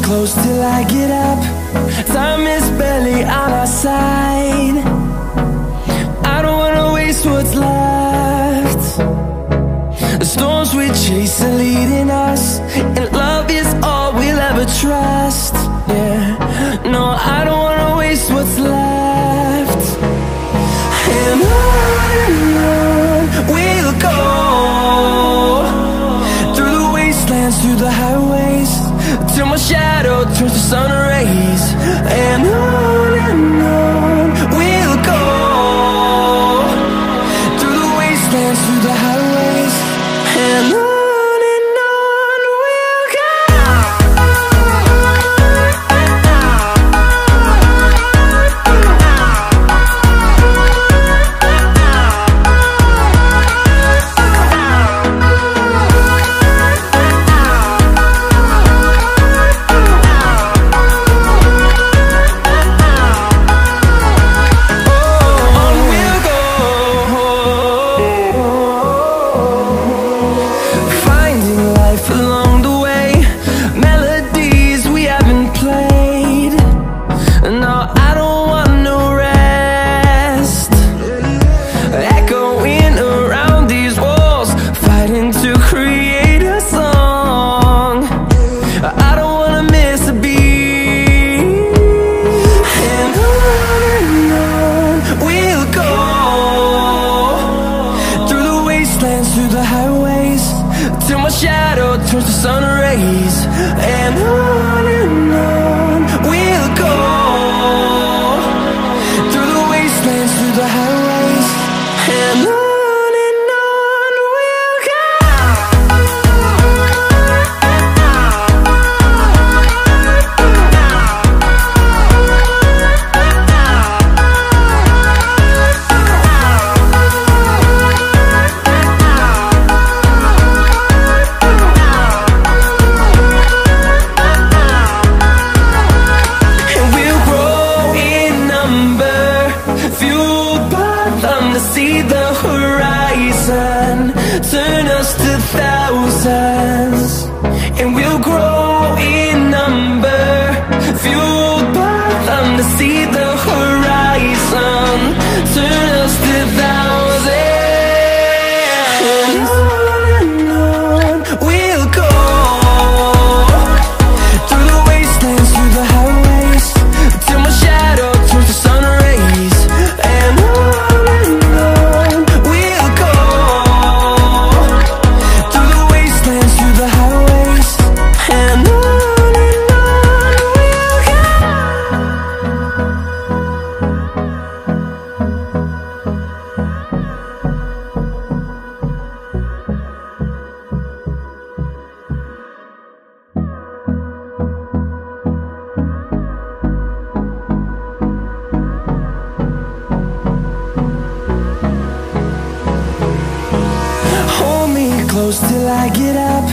close till I get up. Time is barely on our side. I don't wanna waste what's left. The storms we chase are leading us, and love is all we'll ever trust. Yeah, no, I don't wanna waste what's left. And on we'll go, through the wastelands, through the highways, till my shadow turns to sun rays. And on we'll go, through the wastelands, through the highways, and on we'll go. Through the highways, till my shadow turns to sun rays. And on we'll go, through the wastelands, through the highways, and on we'll go. See the horizon, turn us to thousands, and we'll grow in number, fueled by them. To see the horizon, turn us to thousands, and on we'll go, through the wastelands, through the highways, till my shadow turns to sun rays. And close till I get up.